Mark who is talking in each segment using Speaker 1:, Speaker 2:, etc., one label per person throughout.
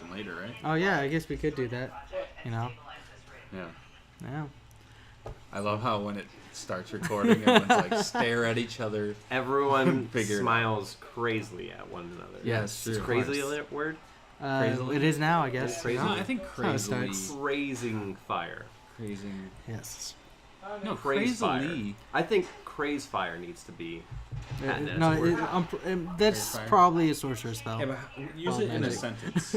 Speaker 1: question later, right?
Speaker 2: Oh yeah, I guess we could do that. You know.
Speaker 1: Yeah.
Speaker 2: Yeah.
Speaker 1: I love how when it starts recording, everyone's like stare at each other.
Speaker 3: Everyone smiles crazily at one another.
Speaker 2: Yes,
Speaker 3: Is crazily a word?
Speaker 2: It is now, I guess.
Speaker 3: Crazy.
Speaker 1: No, I think crazily.
Speaker 3: Crazing fire.
Speaker 1: Crazing.
Speaker 2: Yes.
Speaker 1: No,
Speaker 3: Craze fire.
Speaker 1: crazily.
Speaker 3: I think craze fire needs to be patented.
Speaker 2: That's
Speaker 1: Fire.
Speaker 2: probably a sorcerer spell.
Speaker 1: Yeah, but use it in a
Speaker 2: magic.
Speaker 1: sentence.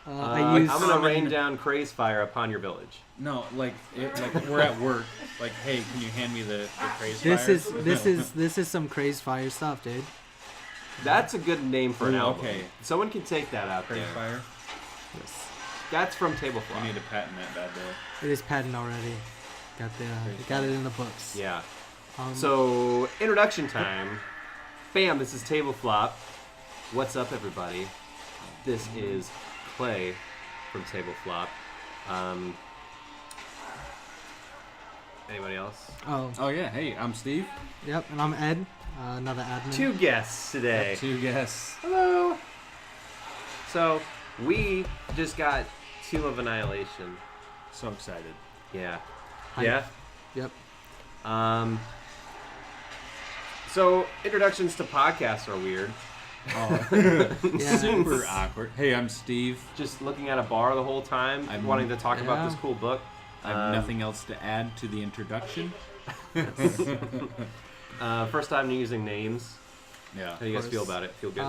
Speaker 2: I use.
Speaker 3: I'm gonna rain down craze fire upon your village.
Speaker 1: No, like we're at work. Like, hey, can you hand me the craze
Speaker 2: This
Speaker 1: fire?
Speaker 2: this is some craze fire stuff, dude.
Speaker 3: That's a good name for an
Speaker 1: Ooh,
Speaker 3: album.
Speaker 1: okay.
Speaker 3: Someone can take that out
Speaker 1: Craze
Speaker 3: there.
Speaker 1: fire.
Speaker 2: Yes.
Speaker 3: That's from Table
Speaker 1: We
Speaker 3: Flop.
Speaker 1: need to patent that bad boy.
Speaker 2: It is patent already. Got it in the books.
Speaker 3: Yeah.
Speaker 2: Um,
Speaker 3: So, introduction time. Bam, this is Table Flop. What's up, everybody? This is Clay from Table Flop. Anybody else?
Speaker 1: Oh yeah, hey, I'm Steve.
Speaker 2: Yep, and I'm Ed, another admin.
Speaker 3: 2 guests today.
Speaker 1: 2 guests.
Speaker 3: Hello. So, we just got Tomb of Annihilation.
Speaker 1: So excited.
Speaker 3: Yeah.
Speaker 2: Hype.
Speaker 3: Yeah?
Speaker 2: Yep.
Speaker 3: So, introductions to podcasts are weird.
Speaker 1: Oh,
Speaker 2: Yeah.
Speaker 1: super awkward. Hey, I'm Steve.
Speaker 3: Just looking at a bar the whole time, wanting to talk about
Speaker 2: Yeah.
Speaker 3: this cool book.
Speaker 1: I have nothing else to add to the introduction.
Speaker 3: First time using names.
Speaker 1: Yeah.
Speaker 3: How do you guys feel about it? Feel good?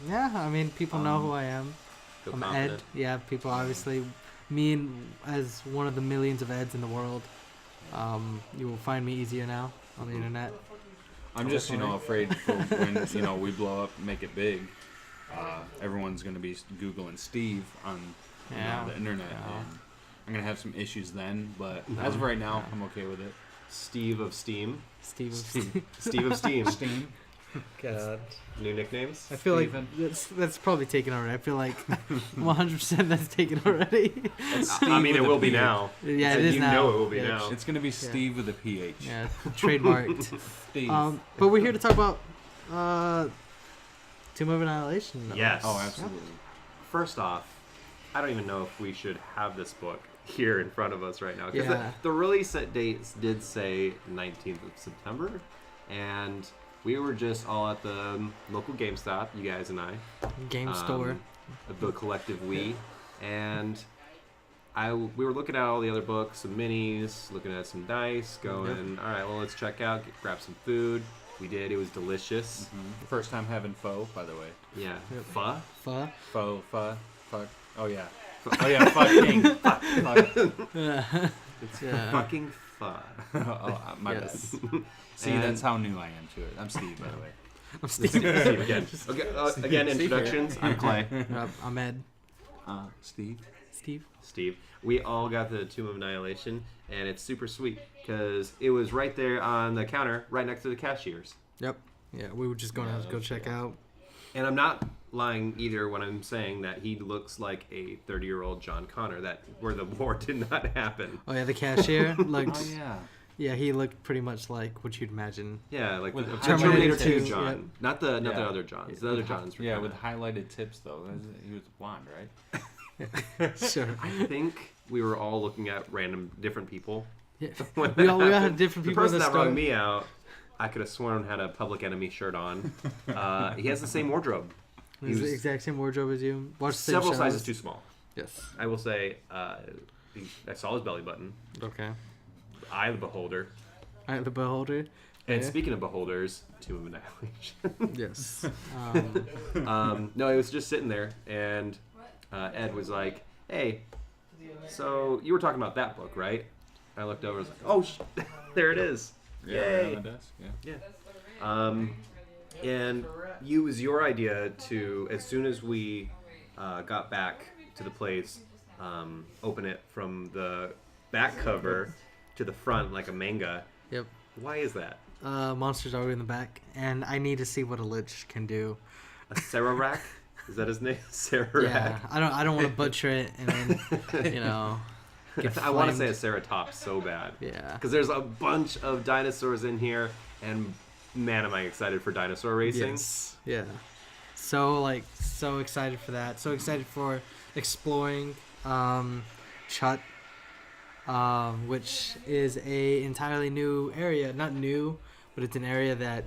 Speaker 2: Yeah, I mean, people know who I am.
Speaker 3: Feel
Speaker 2: I'm
Speaker 3: confident?
Speaker 2: Ed. Yeah, people obviously, me and as one of the millions of Eds in the world, you will find me easier now on the internet.
Speaker 1: I'm just, afraid for when, we blow up and make it big. Everyone's going to be Googling Steve on the internet.
Speaker 2: Yeah.
Speaker 1: And I'm going to have some issues then, but as of right now, I'm okay with it.
Speaker 3: Steve of Steam.
Speaker 2: Steve.
Speaker 3: Steve of Steam.
Speaker 1: Steam.
Speaker 3: God. New nicknames?
Speaker 2: I feel like
Speaker 1: Steven.
Speaker 2: that's probably taken already. I feel like 100% that's taken already.
Speaker 3: I mean, it will be
Speaker 1: PH.
Speaker 3: now.
Speaker 2: Yeah, it
Speaker 3: And
Speaker 2: is
Speaker 3: you
Speaker 2: now.
Speaker 3: know it will be
Speaker 2: Yeah.
Speaker 3: now.
Speaker 1: It's going to be Steve with a PH.
Speaker 2: Yeah, trademarked.
Speaker 1: Steve.
Speaker 2: But we're here to talk about Tomb of Annihilation.
Speaker 3: Yes.
Speaker 1: Oh, absolutely.
Speaker 3: First off, I don't even know if we should have this book here in front of us right now. Because
Speaker 2: Yeah.
Speaker 3: the release dates did say 19th of September. And we were just all at the local GameStop, you guys and I.
Speaker 2: Game store.
Speaker 3: The collective we. And we were looking at all the other books, some minis, looking at some dice, going, all right, well, let's check out, grab some food. We did. It was delicious.
Speaker 1: First time having pho, by the way.
Speaker 3: Yeah.
Speaker 2: Yep.
Speaker 3: Pho?
Speaker 2: Pho.
Speaker 1: Fuck. Oh, yeah. Oh, yeah, fucking. Fuck.
Speaker 3: It's
Speaker 2: Yeah.
Speaker 3: fucking pho.
Speaker 1: My
Speaker 2: Yes.
Speaker 1: bad. See,
Speaker 3: And-
Speaker 1: that's how new I am to it. I'm Steve, by the way.
Speaker 2: I'm Steve.
Speaker 3: Steve again. Okay, again,
Speaker 1: Steve
Speaker 3: introductions. I'm Clay.
Speaker 2: I'm Ed.
Speaker 1: Steve.
Speaker 3: Steve. We all got the Tomb of Annihilation, and it's super sweet because it was right there on the counter, right next to the cashiers.
Speaker 2: Yep. Yeah, we were just going to go check out.
Speaker 3: And I'm not lying either when I'm saying that he looks like a 30-year-old John Connor, where the war did not happen.
Speaker 2: Oh yeah, the cashier looked.
Speaker 1: Oh, yeah.
Speaker 2: Yeah, he looked pretty much like what you'd imagine.
Speaker 3: Yeah, like
Speaker 1: With
Speaker 3: the
Speaker 2: Terminator
Speaker 3: Terminator 2
Speaker 2: 2,
Speaker 3: John.
Speaker 2: yep.
Speaker 3: Not the
Speaker 1: Yeah.
Speaker 3: other Johns. The other Johns were
Speaker 1: Yeah,
Speaker 3: kinda-
Speaker 1: with highlighted tips, though. He was blonde, right?
Speaker 2: Sure.
Speaker 3: I think we were all looking at random different people.
Speaker 2: Yeah.
Speaker 3: when
Speaker 2: We
Speaker 3: that
Speaker 2: all had
Speaker 3: happened.
Speaker 2: different people
Speaker 3: The
Speaker 2: in
Speaker 3: person
Speaker 2: the
Speaker 3: that
Speaker 2: store.
Speaker 3: rung me out, I could have sworn had a Public Enemy shirt on. He has the same wardrobe. He
Speaker 2: He's the
Speaker 3: was
Speaker 2: exact same wardrobe as you. Watch the same
Speaker 3: several
Speaker 2: shows.
Speaker 3: sizes too small.
Speaker 2: Yes.
Speaker 3: I will say, I saw his belly button.
Speaker 2: Okay.
Speaker 3: Eye of the beholder.
Speaker 2: Alright, the beholder.
Speaker 3: And
Speaker 2: Yeah.
Speaker 3: speaking of beholders, Tomb of Annihilation.
Speaker 2: Yes.
Speaker 3: No, he was just sitting there, and Ed was like, "Hey, so you were talking about that book, right?" I looked over, and was like, "Oh, there it is!
Speaker 1: Yeah,
Speaker 3: Yay!"
Speaker 1: right on the desk. Yeah.
Speaker 3: And it was your idea to, as soon as we got back to the place, open it from the back cover to the front like a manga.
Speaker 2: Yep.
Speaker 3: Why is that?
Speaker 2: Monsters are in the back, and I need to see what a lich can do.
Speaker 3: A Sararak? Is that his name? Sararak?
Speaker 2: Yeah, I don't want to butcher it, and then get
Speaker 3: I want to
Speaker 2: flamed.
Speaker 3: say a Ceratops so bad.
Speaker 2: Yeah.
Speaker 3: Because there's a bunch of dinosaurs in here, and man, am I excited for dinosaur racing.
Speaker 2: Yes. Yeah. So excited for that. So excited for exploring Chut, which is a entirely new area. Not new, but it's an area that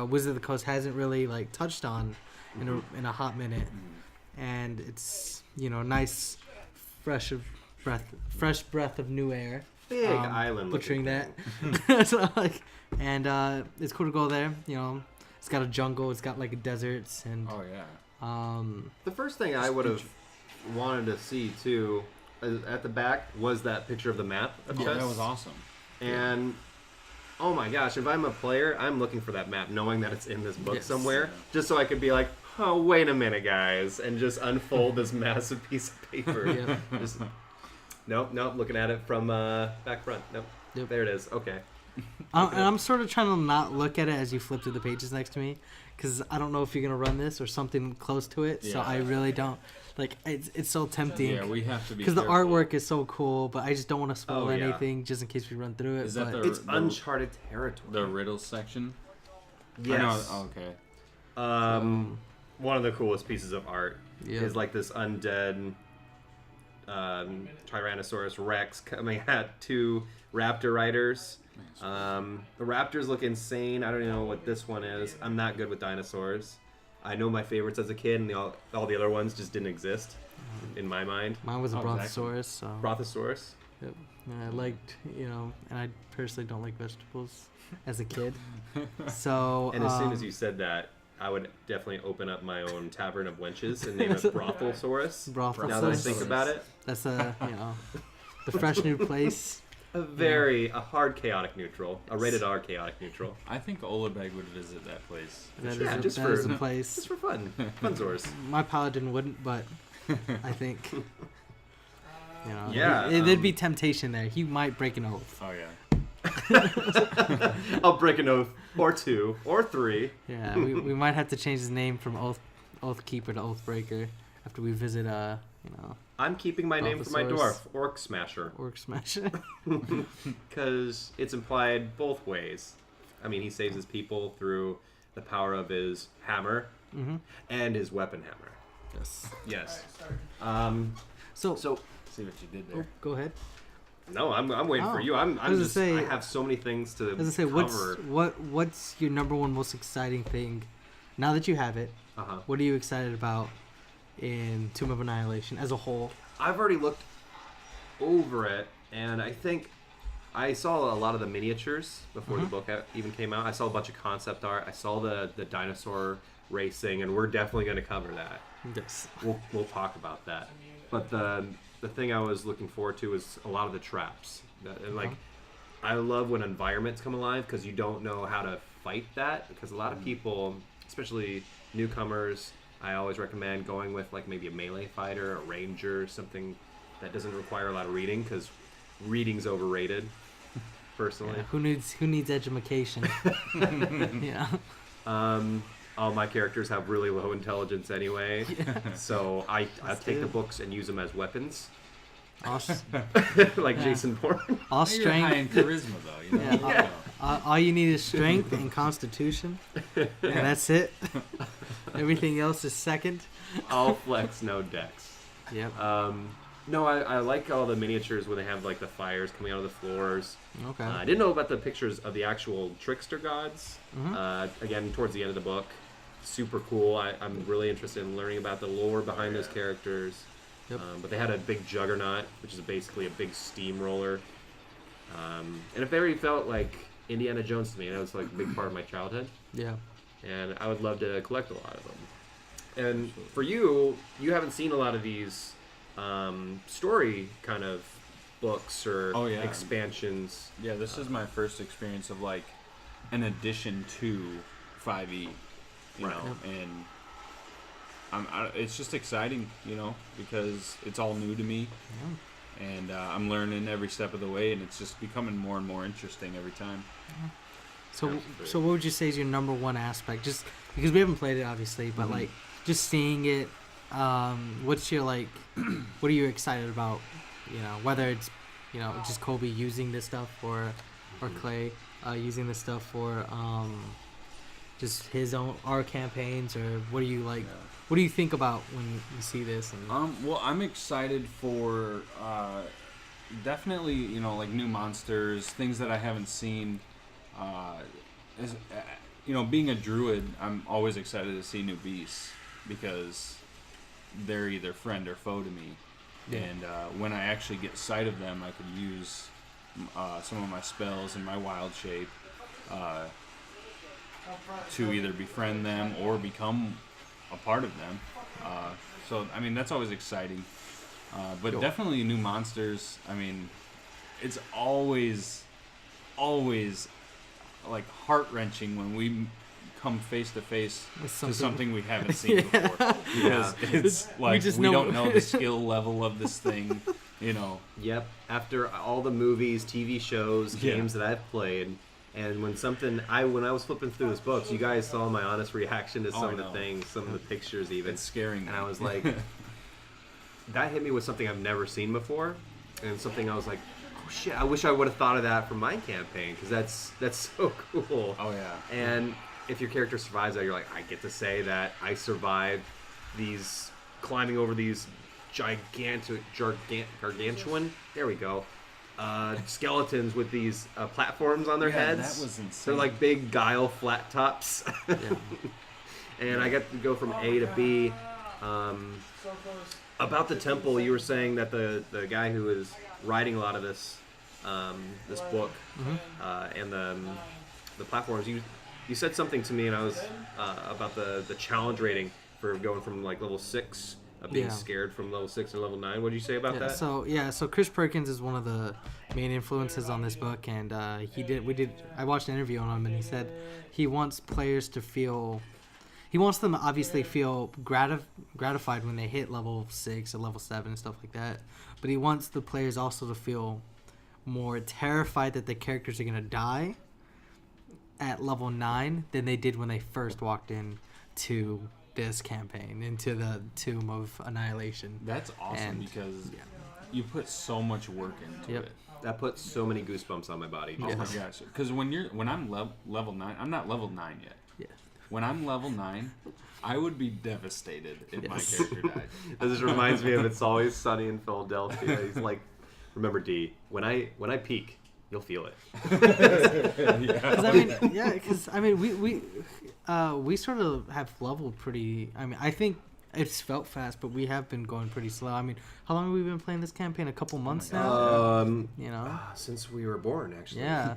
Speaker 2: Wizard of the Coast hasn't really like touched on in a hot minute, and it's nice, fresh breath of new air.
Speaker 3: Big island.
Speaker 2: Butchering that. So, and it's cool to go there. It's got a jungle. It's got like deserts and.
Speaker 1: Oh yeah.
Speaker 3: The first thing I would have wanted to see too, at the back, was that picture of the map.
Speaker 1: Yeah, that was awesome.
Speaker 3: And oh my gosh, if I'm a player, I'm looking for that map, knowing that it's in this book somewhere, just so I could be like, oh, wait a minute, guys, and just unfold this massive piece of paper. Nope, looking at it from back front. Nope, there it is. Okay.
Speaker 2: And I'm sort of trying to not look at it as you flip through the pages next to me, because I don't know if you're going to run this or something close to it, so I really don't. Like, it's so tempting.
Speaker 1: Yeah, we have to be
Speaker 2: because the artwork is so cool, but I just don't want to spoil
Speaker 3: Oh, yeah.
Speaker 2: anything just in case we run through it.
Speaker 1: Is that
Speaker 2: but
Speaker 3: It's uncharted territory.
Speaker 1: the riddles section?
Speaker 3: Yes.
Speaker 1: Oh, okay.
Speaker 3: One of the coolest pieces of art
Speaker 2: Yeah.
Speaker 3: is like this undead Tyrannosaurus Rex coming at two raptor riders. The raptors look insane. I don't even know what this one is. I'm not good with dinosaurs. I know my favorites as a kid, and all the other ones just didn't exist in my mind.
Speaker 2: Mine was a
Speaker 1: Oh,
Speaker 2: brontosaurus. So.
Speaker 3: Brontosaurus.
Speaker 2: Yep. And I liked, and I personally don't like vegetables as a kid. So.
Speaker 3: And as soon as you said that, I would definitely open up my own Tavern of Wenches and name it Brothelsaurus. Now that I think about it.
Speaker 2: That's the fresh new place.
Speaker 3: A hard chaotic neutral. A rated R chaotic neutral.
Speaker 1: I think Olabeg would visit that place.
Speaker 2: That
Speaker 3: Yeah,
Speaker 2: is
Speaker 3: just
Speaker 2: that
Speaker 3: for-
Speaker 2: is a place.
Speaker 3: Just for fun. Funzors.
Speaker 2: My paladin wouldn't, but I think
Speaker 3: Yeah,
Speaker 2: there'd be temptation there. He might break an oath.
Speaker 1: Oh yeah.
Speaker 3: I'll break an oath or two or three.
Speaker 2: Yeah, we might have to change his name from Oath Keeper to Oath Breaker after we visit
Speaker 3: I'm keeping my name for my dwarf,
Speaker 2: Brontosaurus.
Speaker 3: Orc Smasher,
Speaker 2: Orc Smasher.
Speaker 3: because it's implied both ways. I mean, he saves his people through the power of his hammer and his weapon hammer.
Speaker 2: Yes.
Speaker 3: Yes.
Speaker 2: So
Speaker 1: See what you did there.
Speaker 2: go ahead.
Speaker 3: No, I'm waiting for you. I have so many things to cover.
Speaker 2: What's your number one most exciting thing now that you have it? What are you excited about in Tomb of Annihilation as a whole?
Speaker 3: I've already looked over it, and I think I saw a lot of the miniatures before the book even came out. I saw a bunch of concept art. I saw the dinosaur racing, and we're definitely going to cover that.
Speaker 2: Yes.
Speaker 3: We'll talk about that. But the thing I was looking forward to is a lot of the traps. And I love when environments come alive because you don't know how to fight that. Because a lot of people, especially newcomers, I always recommend going with like maybe a melee fighter, a ranger, something that doesn't require a lot of reading because reading's overrated. Personally,
Speaker 2: Yeah, who needs education? Yeah.
Speaker 3: All my characters have really low intelligence anyway, so I take the books and use them as weapons,
Speaker 2: Awesome.
Speaker 3: like Jason Bourne.
Speaker 2: All
Speaker 1: You're high in
Speaker 2: strength.
Speaker 1: charisma though. You know?
Speaker 2: Yeah. All you need is strength and constitution, and that's it. Everything else is second.
Speaker 3: All flex, no dex.
Speaker 2: Yep.
Speaker 3: No, I like all the miniatures where they have like the fires coming out of the floors.
Speaker 2: Okay.
Speaker 3: I didn't know about the pictures of the actual trickster gods.
Speaker 2: Mm-hmm.
Speaker 3: Again, towards the end of the book, super cool. I'm really interested in learning about the lore behind those characters.
Speaker 2: Yep.
Speaker 3: But they had a big juggernaut, which is basically a big steamroller. And it very felt like Indiana Jones to me. That was like a big part of my childhood.
Speaker 2: Yeah.
Speaker 3: And I would love to collect a lot of them. And for you haven't seen a lot of these story kind of books or expansions.
Speaker 1: Yeah, this is my first experience of like an addition to 5e, you know, and it's just exciting, you know, because it's all new to me, and I'm learning every step of the way, and it's just becoming more and more interesting every time.
Speaker 2: So what would you say is your number one aspect? Just because we haven't played it, obviously, but like just seeing it. What's your like? What are you excited about? You know, whether it's just Kobe using this stuff or Clay using this stuff for just his own our campaigns, or what do you like? what do you think about when you see this? And...
Speaker 1: Well, I'm excited for definitely, like new monsters, things that I haven't seen. As being a druid, I'm always excited to see new beasts because they're either friend or foe to me. Yeah. And when I actually get sight of them, I could use some of my spells and my wild shape to either befriend them or become a part of them. So, I mean, that's always exciting. But cool. Definitely new monsters. I mean, it's always like heart-wrenching when we come face to face to something we haven't seen before. Because it's like we don't know the skill level of this thing,
Speaker 3: Yep. After all the movies, TV shows, games that I've played, and when I was flipping through this book, you guys saw my honest reaction to some of the things, some of the pictures even.
Speaker 1: It's scaring me.
Speaker 3: And I was like, that hit me with something I've never seen before, and something I was like, oh shit, I wish I would have thought of that for my campaign, because that's so cool.
Speaker 1: Oh yeah.
Speaker 3: And if your character survives that, you're like, I get to say that I survived these, climbing over these gargantuan, there we go, skeletons with these platforms on their heads.
Speaker 1: That was insane.
Speaker 3: They're like big guile flat tops. And I got to go from A to B. About the temple, you were saying that the guy who is writing a lot of this this book and the platforms, you said something to me, and I was about the challenge rating for going from like level 6 of being scared from level 6 or level 9. What did you say about that?
Speaker 2: So Chris Perkins is one of the main influences on this book, and I watched an interview on him, and he said he wants players to feel. He wants them to obviously feel gratified when they hit level 6 or level 7 and stuff like that. But he wants the players also to feel more terrified that the characters are going to die at level 9 than they did when they first walked in to this campaign, into the Tomb of Annihilation.
Speaker 1: That's awesome because you put so much work into it.
Speaker 3: That puts so many goosebumps on my body.
Speaker 1: Oh my gosh. Because when I'm level 9, I'm not level 9 yet.
Speaker 2: Yeah.
Speaker 1: When I'm level 9, I would be devastated if my character died.
Speaker 3: This reminds me of It's Always Sunny in Philadelphia. He's like, remember D, when I peak, you'll feel it.
Speaker 2: Because we sort of have leveled pretty. I mean, I think it's felt fast, but we have been going pretty slow. I mean, how long have we been playing this campaign? A couple months now.
Speaker 3: Since we were born, actually.
Speaker 2: Yeah.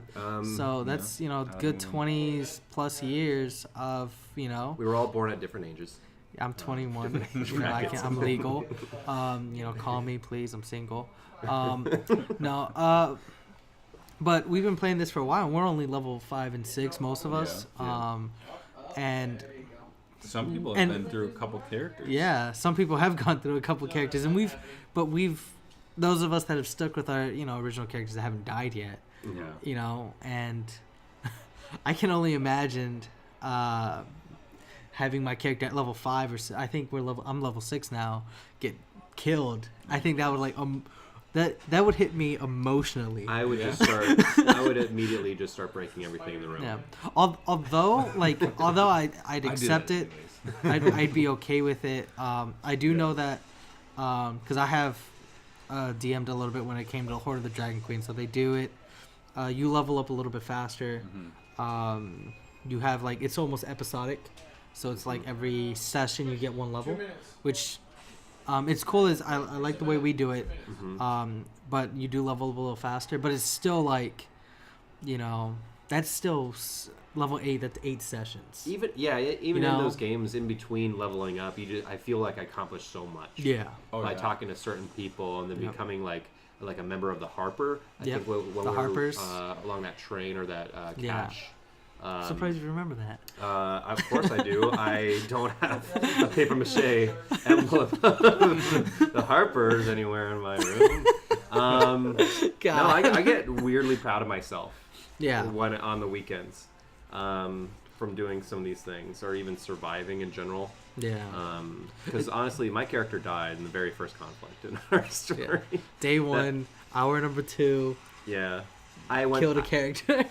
Speaker 2: So that's good 20s plus years of We
Speaker 3: were all born at different ages.
Speaker 2: I'm 21. I'm legal. Call me please. I'm single. But we've been playing this for a while. We're only level 5 and 6, most of us. And
Speaker 1: some people have been through a couple characters.
Speaker 2: Yeah, some people have gone through a couple characters, and we've those of us that have stuck with our original characters that haven't died yet.
Speaker 1: Yeah.
Speaker 2: And I can only imagine having my character at level 5 or I think I'm level 6 now, get killed. I think that would that would hit me emotionally.
Speaker 3: I would I would immediately just start breaking everything in the room.
Speaker 2: Yeah. Although I'd accept it, I'd be okay with it. I do know that because I have DM'd a little bit when it came to Horde of the Dragon Queen, so they do it. You level up a little bit faster. Mm-hmm. You have it's almost episodic, so it's like every session you get one level, which. It's cool as I like the way we do it, but you do level up a little faster. But it's still that's still level 8. That's 8 sessions. Even
Speaker 3: in those games in between leveling up, I feel like I accomplished so much.
Speaker 2: Yeah.
Speaker 3: By talking to certain people and then becoming like a member of the Harper. I think when
Speaker 2: the Harpers
Speaker 3: along that train or that cache.
Speaker 2: Surprised you remember that.
Speaker 3: Of course I do. I don't have a papier-mâché emblem of the Harpers anywhere in my room. No, I get weirdly proud of myself.
Speaker 2: Yeah.
Speaker 3: When on the weekends, from doing some of these things, or even surviving in general.
Speaker 2: Yeah.
Speaker 3: Because honestly, my character died in the very first conflict in our story.
Speaker 2: Yeah. Day 1, hour number 2.
Speaker 3: Yeah.
Speaker 2: Killed a character.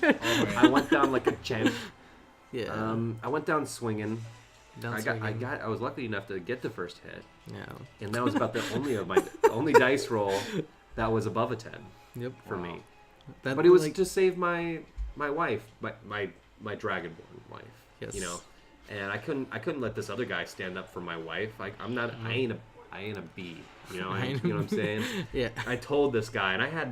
Speaker 3: I went down like a champ.
Speaker 2: Yeah.
Speaker 3: I went down swinging, I was lucky enough to get the first hit.
Speaker 2: Yeah.
Speaker 3: And that was about the only dice roll that was above a 10.
Speaker 2: Yep.
Speaker 3: For me.
Speaker 2: That,
Speaker 3: but it was to save my wife, my dragonborn wife.
Speaker 2: Yes.
Speaker 3: You know, and I couldn't let this other guy stand up for my wife. I ain't a bee. You know, you know what I'm saying?
Speaker 2: Yeah.
Speaker 3: I told this guy, and I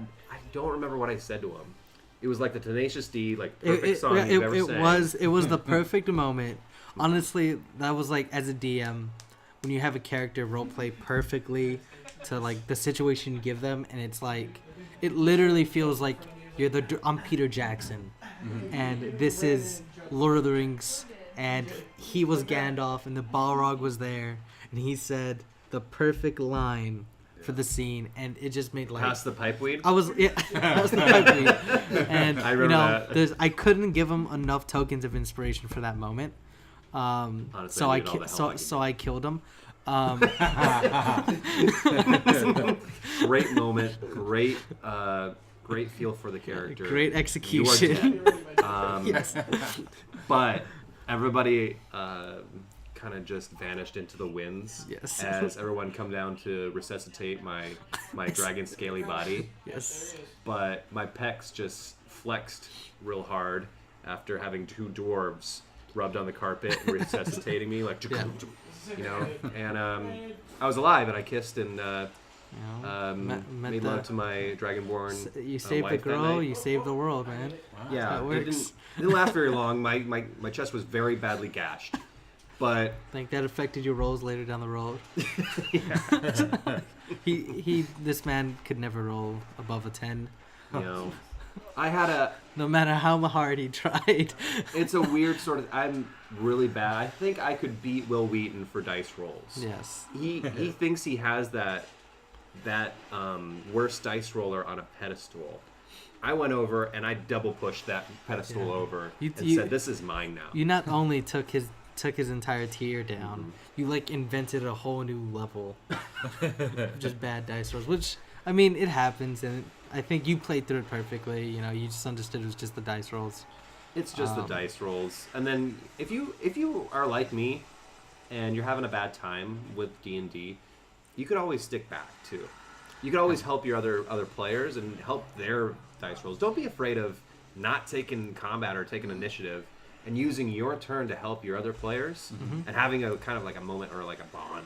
Speaker 3: don't remember what I said to him. It was like the Tenacious D, like perfect song you've ever sang.
Speaker 2: It was the perfect moment. Honestly, that was like, as a DM, when you have a character roleplay perfectly to like the situation you give them, and it's like, it literally feels like I'm Peter Jackson, and this is Lord of the Rings, and he was Gandalf, and the Balrog was there, and he said the perfect line for the scene, and it just made like
Speaker 3: pass the pipeweed.
Speaker 2: Pass the pipeweed, and
Speaker 3: I remember that.
Speaker 2: I couldn't give him enough tokens of inspiration for that moment.
Speaker 3: Honestly,
Speaker 2: so I killed him.
Speaker 3: Great moment, great feel for the character,
Speaker 2: great execution.
Speaker 3: Yes, but everybody kind of just vanished into the winds.
Speaker 2: Yes.
Speaker 3: As everyone come down to resuscitate my dragon scaly body.
Speaker 2: Yes.
Speaker 3: But my pecs just flexed real hard after having two dwarves rubbed on the carpet and resuscitating me, like, you know. And I was alive, and I kissed and made love to my dragonborn.
Speaker 2: You saved the girl, you saved the world, man.
Speaker 3: Wow. Yeah,
Speaker 2: that works.
Speaker 3: It didn't last very long. My chest was very badly gashed. But
Speaker 2: I think that affected your rolls later down the road. This man could never roll above a 10.
Speaker 3: You know, I had
Speaker 2: no matter how hard he tried.
Speaker 3: It's a weird sort of. I'm really bad. I think I could beat Will Wheaton for dice rolls.
Speaker 2: Yes.
Speaker 3: He thinks he has that worst dice roller on a pedestal. I went over and I double pushed that pedestal over and said, "This is mine now."
Speaker 2: You not only took his entire tier down, you like invented a whole new level of just bad dice rolls, which, I mean, it happens, and I think you played through it perfectly. You know, you just understood it was just the dice rolls.
Speaker 3: It's just the dice rolls. And then if you are like me and you're having a bad time with D&D, you could always stick back too. You could always help your other players and help their dice rolls. Don't be afraid of not taking combat or taking initiative and using your turn to help your other players, and having a kind of like a moment or like a bond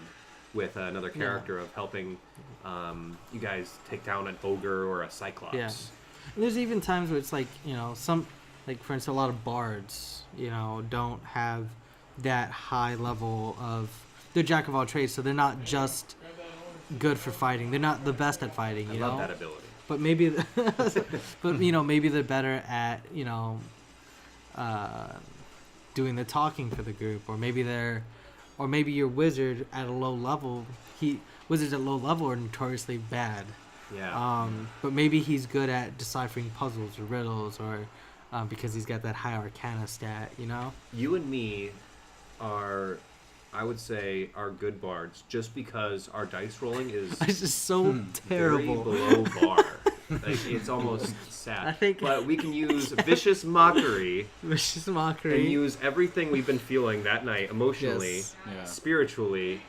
Speaker 3: with another character of helping you guys take down an ogre or a cyclops.
Speaker 2: Yeah. And there's even times where it's like, you know, some, like for instance, a lot of bards, you know, don't have that high level of, they're jack of all trades, so they're not just good for fighting. They're not the best at fighting, you know?
Speaker 3: I love that ability.
Speaker 2: But maybe, but you know, maybe they're better at, you know, doing the talking for the group, or maybe your wizard at a low level. Wizards at low level are notoriously bad.
Speaker 3: Yeah.
Speaker 2: But maybe he's good at deciphering puzzles or riddles, or because he's got that high arcana stat. You know. You and me are, I would say, are good bards just because our dice rolling is it's just so terrible,
Speaker 3: very below bar. Like, it's almost sad.
Speaker 2: I think,
Speaker 3: but we can use vicious mockery, and use everything we've been feeling that night, emotionally, spiritually,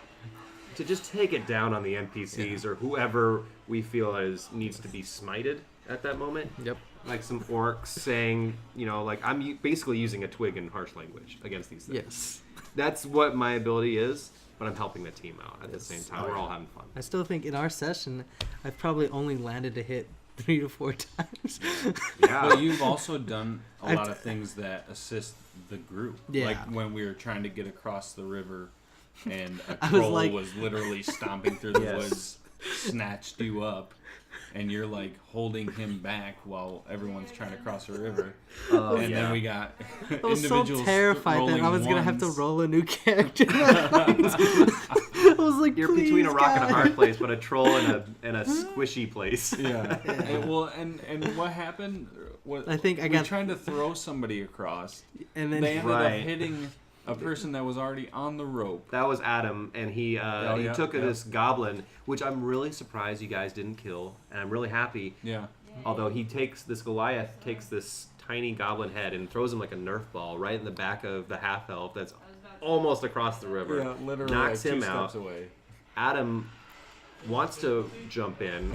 Speaker 3: to just take it down on the NPCs or whoever we feel needs to be smited at that moment.
Speaker 2: Yep.
Speaker 3: Like some orcs saying, you know, like I'm basically using a twig in harsh language against these things.
Speaker 2: Yes.
Speaker 3: That's what my ability is. But I'm helping the team out at the same time. We're all having fun.
Speaker 2: I still think in our session, I've probably only landed a hit 3 to 4 times.
Speaker 1: Yeah. But you've also done a lot of things that assist the group.
Speaker 2: Yeah.
Speaker 1: Like when we were trying to get across the river and a troll was literally stomping through the woods, snatched you up, and you're like holding him back while everyone's trying to cross a river. Then we got
Speaker 2: I was so terrified that I was going to have to roll a new character. I was like,
Speaker 3: you're between a rock and a hard place, but a troll and a squishy place.
Speaker 1: Yeah. And what happened?
Speaker 2: I think I got
Speaker 1: trying to throw somebody across,
Speaker 2: and then
Speaker 1: they ended up hitting a person that was already on the rope.
Speaker 3: That was Adam, and he took this goblin, which I'm really surprised you guys didn't kill, and I'm really happy.
Speaker 1: Yeah.
Speaker 3: Although Goliath takes this tiny goblin head and throws him like a Nerf ball right in the back of the half elf that's almost across the river.
Speaker 1: Yeah, literally
Speaker 3: knocks
Speaker 1: like
Speaker 3: him
Speaker 1: 2
Speaker 3: out.
Speaker 1: steps away.
Speaker 3: Adam wants to jump in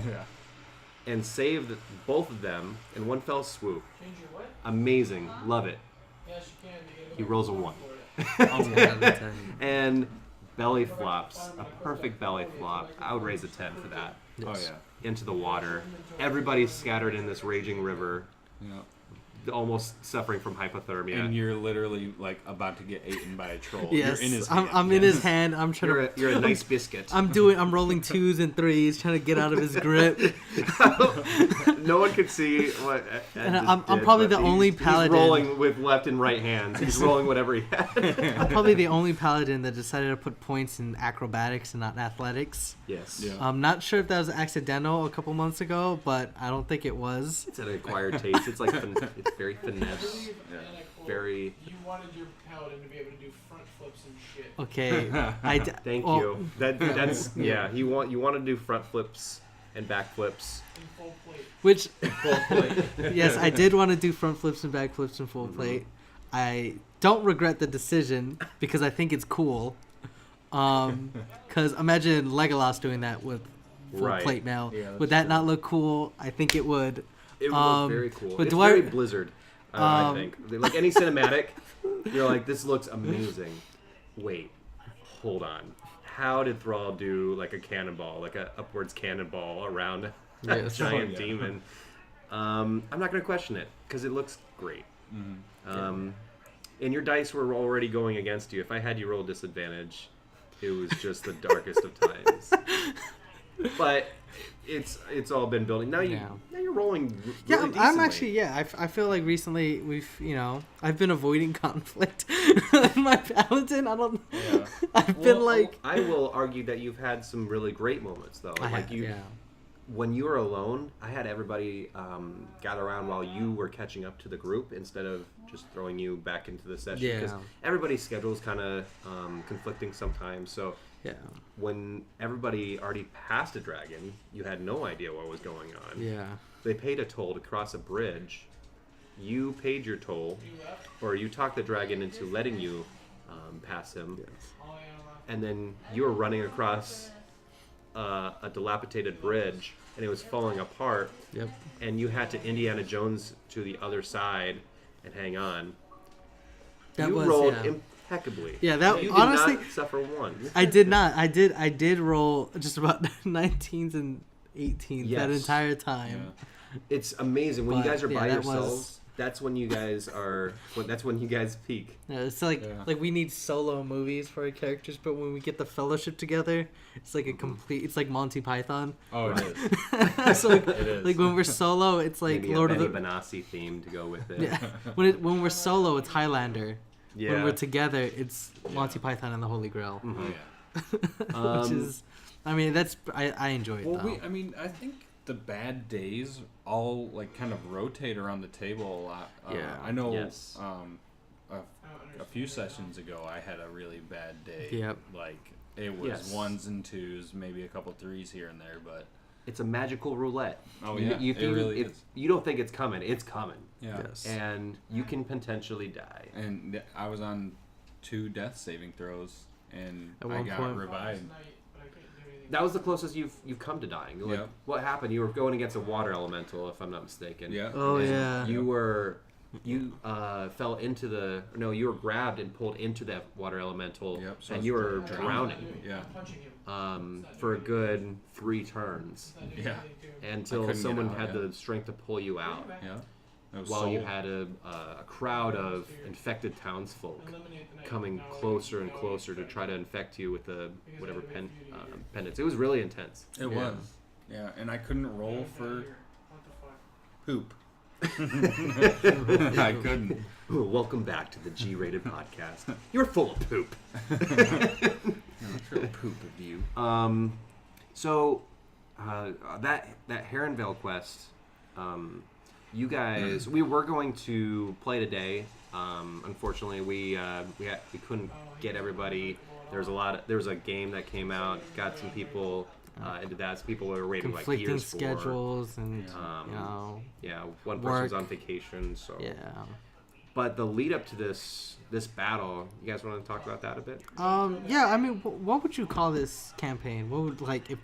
Speaker 3: and save both of them in one fell swoop. Amazing. Love it. He rolls a 1. And belly flops. A perfect belly flop. I would raise a 10 for that.
Speaker 1: Yes. Oh, yeah.
Speaker 3: Into the water. Everybody's scattered in this raging river.
Speaker 1: Yeah.
Speaker 3: Almost suffering from hypothermia.
Speaker 1: And you're literally like about to get eaten by a troll.
Speaker 2: Yes,
Speaker 1: You're in his hand.
Speaker 2: I'm in his hand. I'm trying
Speaker 3: you're a nice biscuit.
Speaker 2: I'm rolling 2s and 3s, trying to get out of his grip.
Speaker 3: No one could see what.
Speaker 2: And I'm probably the only paladin.
Speaker 3: He's rolling with left and right hands. He's rolling whatever he had.
Speaker 2: I'm probably the only paladin that decided to put points in acrobatics and not athletics.
Speaker 3: Yes.
Speaker 1: Yeah.
Speaker 2: I'm not sure if that was accidental a couple months ago, but I don't think it was.
Speaker 3: It's an acquired taste. It's like it's very finesse.
Speaker 1: Yeah.
Speaker 3: Very.
Speaker 4: You wanted your paladin to be able to do front flips and shit.
Speaker 2: Okay.
Speaker 3: Thank you. That's yeah. You wanted to do front flips and back flips.
Speaker 4: In full plate.
Speaker 2: Which,
Speaker 3: Full plate.
Speaker 2: yes, I did want to do front flips and back flips and full plate. I don't regret the decision because I think it's cool. Because imagine Legolas doing that with full
Speaker 3: Right.
Speaker 2: plate mail.
Speaker 1: Yeah,
Speaker 2: would that not look cool? I think it would.
Speaker 3: It would look very cool.
Speaker 2: but
Speaker 3: It's
Speaker 2: do I-
Speaker 3: very Blizzard. I think like any cinematic, you're like, this looks amazing. Wait, hold on. How did Thrall do like a cannonball, like a upwards cannonball around a
Speaker 2: Yes.
Speaker 3: giant
Speaker 1: Yeah.
Speaker 3: demon? I'm not going to question it because it looks great. And your dice were already going against you. If I had you roll disadvantage, it was just the darkest of times. But it's all been building. Now you're rolling. Really
Speaker 2: Yeah, I'm
Speaker 3: decently.
Speaker 2: actually, I feel like recently I've been avoiding conflict with my paladin.
Speaker 1: Yeah.
Speaker 2: I've been like.
Speaker 3: I will argue that you've had some really great moments though. When you were alone, I had everybody gather around while you were catching up to the group instead of just throwing you back into the session.
Speaker 2: Yeah.
Speaker 3: Because everybody's schedule is kind of conflicting sometimes. So
Speaker 2: Yeah.
Speaker 3: when everybody already passed a dragon, you had no idea what was going on.
Speaker 2: Yeah.
Speaker 3: They paid a toll to cross a bridge. You paid your toll, or you talked the dragon into letting you pass him.
Speaker 2: Yes.
Speaker 3: And then you were running across a dilapidated bridge, and it was falling apart.
Speaker 2: Yep.
Speaker 3: And you had to Indiana Jones to the other side and hang on. You rolled impeccably.
Speaker 2: Yeah, that
Speaker 3: you
Speaker 2: honestly
Speaker 3: did not suffer one.
Speaker 2: I did not. I did roll just about 19s and 18s that
Speaker 3: Yes.
Speaker 2: entire time.
Speaker 3: It's amazing when you
Speaker 2: But,
Speaker 3: guys are by
Speaker 2: that
Speaker 3: yourselves.
Speaker 2: was-
Speaker 3: That's when you guys are. That's when you guys peak.
Speaker 2: Yeah, it's like we need solo movies for our characters, but when we get the fellowship together, it's like a complete. It's like Monty Python.
Speaker 1: Oh, it is.
Speaker 2: So like,
Speaker 1: It is.
Speaker 2: like when we're solo, it's like
Speaker 3: Maybe
Speaker 2: Lord
Speaker 3: a
Speaker 2: of
Speaker 3: Benny
Speaker 2: the.
Speaker 3: Benassi theme to go with it.
Speaker 2: Yeah. When we're solo, it's Highlander.
Speaker 3: Yeah.
Speaker 2: When we're together, it's Monty Python and the Holy Grail.
Speaker 1: Oh, yeah.
Speaker 2: Which is, I mean, that's I enjoy it
Speaker 1: Well,
Speaker 2: though.
Speaker 1: I think the bad days all like kind of rotate around the table a lot.
Speaker 2: Yeah.
Speaker 1: I know.
Speaker 3: Yes.
Speaker 1: A few sessions ago, I had a really bad day.
Speaker 2: Yep.
Speaker 1: Like it was
Speaker 3: Yes.
Speaker 1: 1s and 2s, maybe a couple 3s here and there, but
Speaker 3: It's a magical roulette.
Speaker 1: oh
Speaker 3: You-
Speaker 1: yeah,
Speaker 3: you
Speaker 1: it
Speaker 3: think
Speaker 1: really is.
Speaker 3: you don't think it's coming. It's coming,
Speaker 1: Yeah.
Speaker 2: Yes.
Speaker 3: and you can potentially die.
Speaker 1: And I was on 2 death saving throws, and
Speaker 2: At
Speaker 1: I
Speaker 2: one
Speaker 1: got
Speaker 2: point.
Speaker 1: revived.
Speaker 3: That was the closest you've come to dying. Like,
Speaker 1: Yeah.
Speaker 3: what happened? You were going against a water elemental, if I'm not mistaken.
Speaker 1: Yeah.
Speaker 2: Oh,
Speaker 3: And
Speaker 2: yeah.
Speaker 3: You fell into the. No, you were grabbed and pulled into that water elemental,
Speaker 1: Yep, so
Speaker 3: and
Speaker 1: I
Speaker 3: you
Speaker 1: was
Speaker 3: were
Speaker 1: drowning.
Speaker 3: drowning
Speaker 1: Yeah.
Speaker 3: for a good 3 turns
Speaker 1: Yeah.
Speaker 3: until
Speaker 1: couldn't get
Speaker 3: someone
Speaker 1: out,
Speaker 3: had
Speaker 1: yeah.
Speaker 3: the strength to pull you out.
Speaker 1: Yeah. It was
Speaker 3: While you
Speaker 1: soul.
Speaker 3: had a crowd of infected townsfolk coming closer and closer to try to infect you with the whatever pendants. It was really intense.
Speaker 1: It was. Yeah, and I couldn't roll for poop. I couldn't.
Speaker 3: Ooh, welcome back to the G-rated podcast. You're full of poop.
Speaker 1: Real poop of you.
Speaker 3: So that Heronvale quest, you guys, we were going to play today. Unfortunately, we couldn't get everybody. There was a game that came out, got some people into that. So people were waiting like
Speaker 2: Conflicting
Speaker 3: years for.
Speaker 2: schedules and
Speaker 3: Yeah.
Speaker 2: you know.
Speaker 3: Yeah, one
Speaker 2: Work.
Speaker 3: person's on vacation, so.
Speaker 2: Yeah.
Speaker 3: But the lead up to this battle, you guys want to talk about that a bit?
Speaker 2: Yeah, I mean, what would you call this campaign? What would, like, if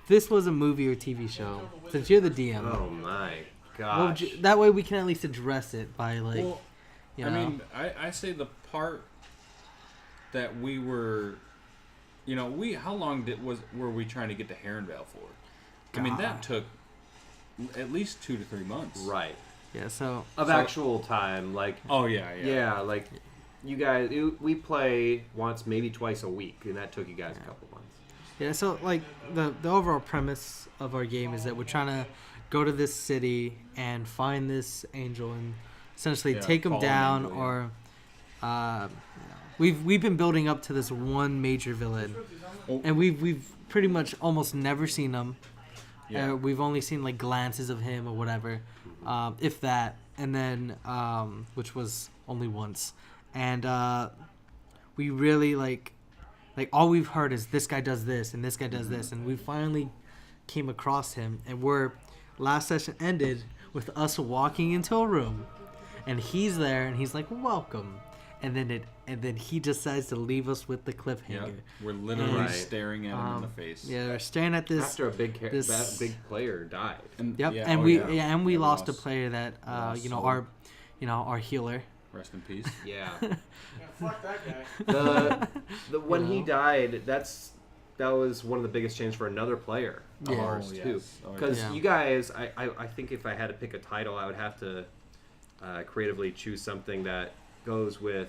Speaker 2: this was a movie or TV show, since you're the DM?
Speaker 3: Oh my
Speaker 2: What would
Speaker 3: gosh.
Speaker 2: that way we can at least address it by, like,
Speaker 1: Well,
Speaker 2: you know.
Speaker 1: I mean, I say the part that we were, how long were we trying to get to Heronvale for? I mean, that took at least 2 to 3 months.
Speaker 3: Right.
Speaker 2: Yeah, so
Speaker 3: Actual time, like...
Speaker 1: Oh, yeah.
Speaker 3: Yeah, like, you guys... We play once, maybe twice a week, and that took you guys a couple months.
Speaker 2: Yeah, so, like, the overall premise of our game is that we're trying to go to this city and find this angel and essentially take him
Speaker 1: fallen
Speaker 2: down,
Speaker 1: angel,
Speaker 2: or we've been building up to this one major villain, and we've pretty much almost never seen him.
Speaker 1: Yeah.
Speaker 2: We've only seen like glances of him or whatever, if that, and then which was only once, and we really like all we've heard is this guy does this and this guy does this, and we finally came across him, and last session ended with us walking into a room, and he's there, and he's like, welcome, and then he decides to leave us with the cliffhanger.
Speaker 1: Yeah. We're literally
Speaker 3: Right.
Speaker 1: staring at him in the face.
Speaker 2: Yeah, we're staring at this.
Speaker 3: After a big player died.
Speaker 2: Yep,
Speaker 1: yeah,
Speaker 2: and
Speaker 1: oh,
Speaker 2: we
Speaker 1: yeah.
Speaker 2: and we lost a
Speaker 1: lost-
Speaker 2: player that
Speaker 1: lost soul.
Speaker 2: our healer.
Speaker 1: Rest in peace.
Speaker 3: Yeah.
Speaker 4: Yeah, fuck that guy.
Speaker 3: When he
Speaker 2: know?
Speaker 3: died, that was one of the biggest changes for another player of
Speaker 2: Yeah.
Speaker 3: ours,
Speaker 1: Oh,
Speaker 3: too.
Speaker 1: yes. Oh,
Speaker 3: Because
Speaker 2: yeah.
Speaker 3: you guys, I think if I had to pick a title, I would have to creatively choose something that goes with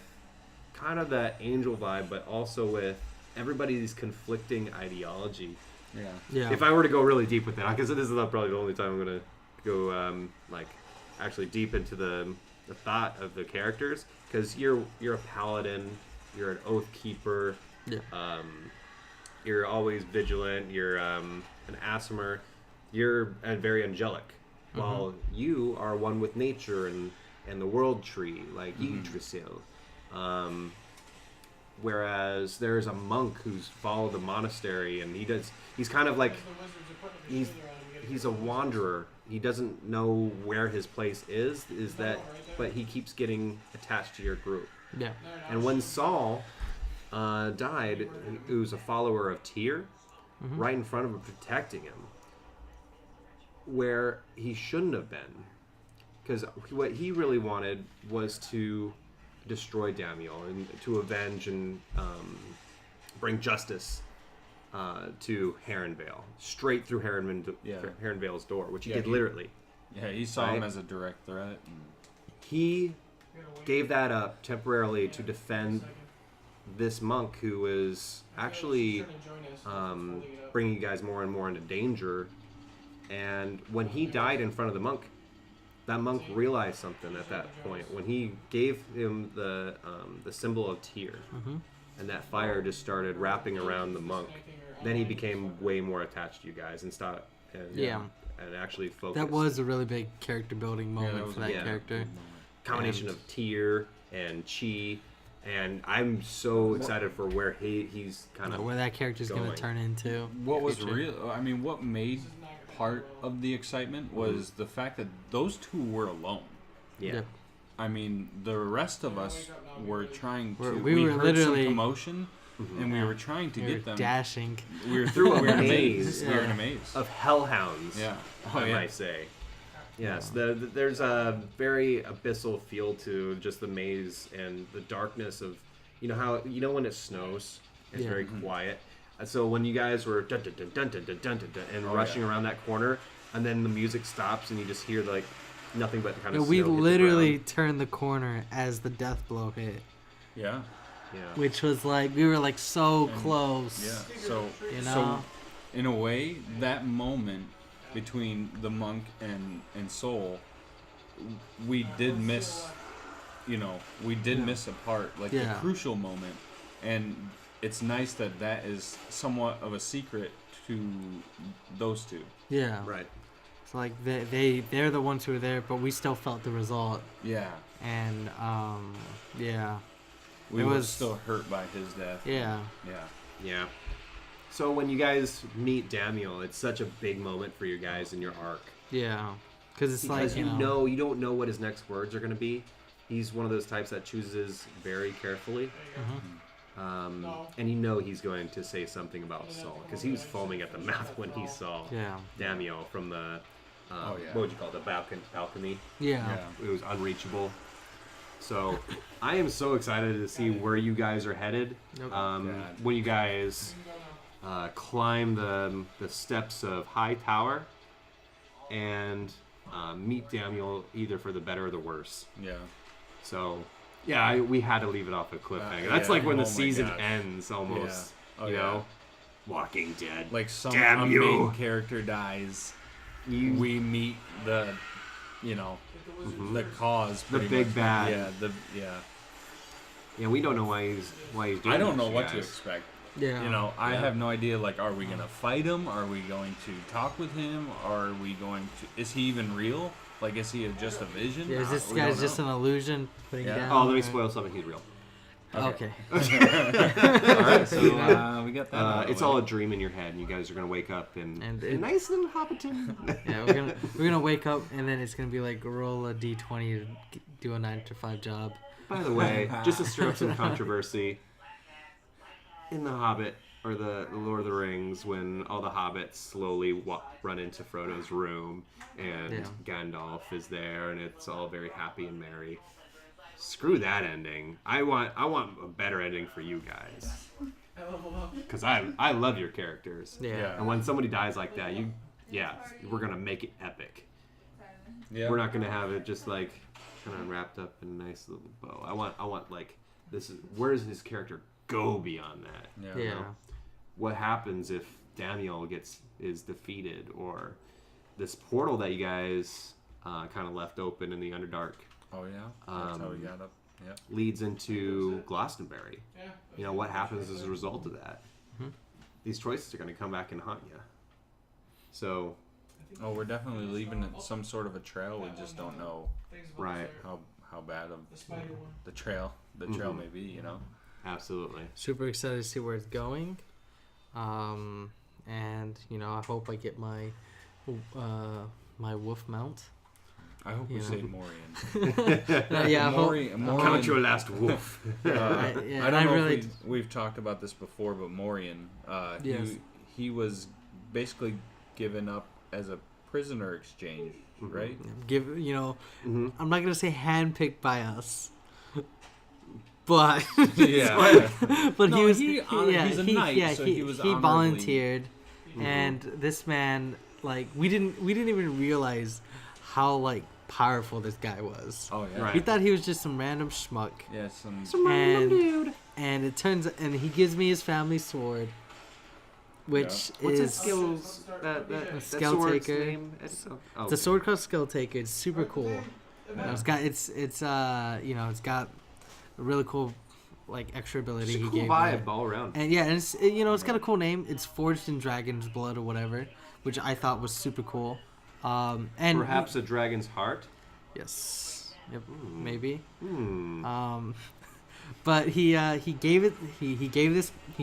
Speaker 3: kind of that angel vibe, but also with everybody's conflicting ideology.
Speaker 1: Yeah.
Speaker 2: Yeah.
Speaker 3: If I were to go really deep with that, because this is probably the only time I'm going to go actually deep into the thought of the characters, because you're a paladin, you're an oath keeper,
Speaker 2: Yeah.
Speaker 3: you're always vigilant, you're an Aasimar, you're very angelic, while you are one with nature and the world tree, like Yggdrasil. Whereas there's a monk who's followed the monastery, and he's kind of like, he's a wanderer. He doesn't know where his place is but he keeps getting attached to your group.
Speaker 2: Yeah.
Speaker 3: And when Saul died, he was a follower of Tyr, right in front of him, protecting him, where he shouldn't have been. Because what he really wanted was to destroy Damiel and to avenge and bring justice to Heronvale, straight through Heronvale's door, which he did literally.
Speaker 1: Yeah, he saw him as a direct threat.
Speaker 3: He gave that up temporarily to defend this monk who was actually bringing you guys more and more into danger. And when he died in front of the monk, that monk realized something at that point. When he gave him the symbol of Tyr, and that fire just started wrapping around the monk, then he became way more attached to you guys and stopped. And actually focused.
Speaker 2: That was a really big character building moment
Speaker 1: that was
Speaker 2: for
Speaker 1: a
Speaker 2: that
Speaker 3: big
Speaker 2: character.
Speaker 3: combination of Tyr and Chi, and I'm so excited for where he's kind of
Speaker 2: Where that character's going
Speaker 3: going.
Speaker 2: to turn into.
Speaker 1: What was
Speaker 2: future.
Speaker 1: real? I mean, what made part of the excitement was the fact that those two were alone.
Speaker 3: yeah.
Speaker 2: Yep.
Speaker 1: I mean, the rest of us were trying to.
Speaker 2: We were
Speaker 1: heard
Speaker 2: literally-
Speaker 1: some commotion, and we were trying to
Speaker 2: We
Speaker 1: get
Speaker 2: were
Speaker 1: them.
Speaker 2: dashing.
Speaker 1: We were
Speaker 3: Through a
Speaker 1: we were in a
Speaker 3: maze.
Speaker 1: maze. We were in a maze.
Speaker 3: Of hellhounds.
Speaker 1: Yeah.
Speaker 3: I might say. Yes, there's a very abyssal feel to just the maze and the darkness of, when it snows, it's
Speaker 2: Yeah.
Speaker 3: very quiet. And so when you guys were dun dun dun dun dun dun dun dun, dun and rushing around that corner, and then the music stops and you just hear like nothing but kind of.
Speaker 2: We
Speaker 3: snow hit the
Speaker 2: literally
Speaker 3: ground.
Speaker 2: turned the corner as the death blow hit,
Speaker 1: Yeah.
Speaker 3: Yeah.
Speaker 2: which was like we were like so
Speaker 1: And-
Speaker 2: close.
Speaker 1: Yeah. So,
Speaker 2: You
Speaker 1: so
Speaker 2: know?
Speaker 1: in a way, that moment between the monk and Soul, we did miss. We did miss a part, like the crucial moment, and it's nice that is somewhat of a secret to those two.
Speaker 2: Yeah.
Speaker 3: Right.
Speaker 2: It's like they're the ones who were there, but we still felt the result,
Speaker 1: Yeah.
Speaker 2: and yeah,
Speaker 1: We
Speaker 2: It
Speaker 1: were
Speaker 2: was-
Speaker 1: still hurt by his death.
Speaker 2: yeah.
Speaker 1: Yeah.
Speaker 3: Yeah. So when you guys meet Damiel, it's such a big moment for you guys in your arc.
Speaker 2: Yeah, because it's
Speaker 3: Because
Speaker 2: like
Speaker 3: you don't know what his next words are going to be. he's one of those types that chooses very carefully. And he's going to say something about Saul because he was foaming at the mouth when he saw Damiel from the what would you call it, the balcony?
Speaker 2: Yeah.
Speaker 3: It was unreachable. So I am so excited to see where you guys are headed. When you guys climb the steps of High Tower and meet Damiel either for the better or the worse.
Speaker 1: Yeah.
Speaker 3: So, we had to leave it off a cliffhanger. That's like when the season ends almost.
Speaker 1: Yeah.
Speaker 3: You know? Walking Dead.
Speaker 1: Like
Speaker 3: Damn
Speaker 1: a
Speaker 3: you.
Speaker 1: main character dies. We meet the, the cause.
Speaker 3: The big
Speaker 1: much.
Speaker 3: bad. Yeah, we don't know why he's doing
Speaker 1: I don't know
Speaker 3: this,
Speaker 1: what
Speaker 3: guys.
Speaker 1: to expect.
Speaker 2: Yeah.
Speaker 1: I have no idea. Like, are we gonna fight him? Are we going to talk with him? Are we going to? Is he even real? Like, is he just a vision?
Speaker 2: Yeah, is this guy's just an illusion putting down?
Speaker 3: Oh, let me spoil something. He's real.
Speaker 2: Okay.
Speaker 1: All right, so we got that.
Speaker 3: It's all a dream in your head, and you guys are gonna wake up and nice little Hobbiton.
Speaker 2: Yeah, we're gonna wake up, and then it's gonna be like roll a d20 to do a 9 to 5 job.
Speaker 3: By the way, just to stir up some controversy, in The Hobbit, or the Lord of the Rings, when all the hobbits slowly run into Frodo's room, and Gandalf is there, and it's all very happy and merry. Screw that ending. I want a better ending for you guys. Because I love your characters.
Speaker 2: Yeah.
Speaker 3: And when somebody dies like that, we're gonna make it epic.
Speaker 1: Yeah.
Speaker 3: We're not gonna have it just like kind of wrapped up in a nice little bow. I want like where does his character go beyond that?
Speaker 1: Yeah.
Speaker 3: You know? What happens if Damiel is defeated, or this portal that you guys kind of left open in the Underdark?
Speaker 1: Oh yeah. That's how we got up. Yeah.
Speaker 3: Leads into Glastonbury. What happens as a result of that? These choices are going to come back and haunt you. So.
Speaker 1: Oh, we're definitely leaving some sort of a trail. We just don't know.
Speaker 3: Right.
Speaker 1: How bad of the trail may be.
Speaker 3: Absolutely.
Speaker 2: Super excited to see where it's going. And I hope I get my wolf mount.
Speaker 1: I hope we say Morian.
Speaker 3: Morian. Count your last wolf.
Speaker 1: I don't know if we've talked about this before, but Morian, he was basically given up as a prisoner exchange, right?
Speaker 2: I'm not gonna say handpicked by us, but but
Speaker 1: no,
Speaker 2: he was
Speaker 1: he's a knight, so he was
Speaker 2: he volunteered, and this man, like, we didn't even realize how powerful this guy was.
Speaker 1: Oh yeah.
Speaker 3: Right.
Speaker 2: We thought he was just some random schmuck.
Speaker 1: Yeah,
Speaker 3: some random dude.
Speaker 2: And it turns, and he gives me his family sword, which
Speaker 3: What's
Speaker 2: is
Speaker 3: that
Speaker 2: Scale
Speaker 3: sword's
Speaker 2: Taker.
Speaker 3: name?
Speaker 2: It's a sword called Scale Taker. It's super cool. It's got a really cool extra ability.
Speaker 3: It's a
Speaker 2: he
Speaker 3: cool
Speaker 2: gave
Speaker 3: vibe all around.
Speaker 2: And it's got a cool name. It's forged in dragon's blood or whatever, which I thought was super cool. And
Speaker 3: perhaps a dragon's heart.
Speaker 2: Yes. Yep. Maybe. But he gave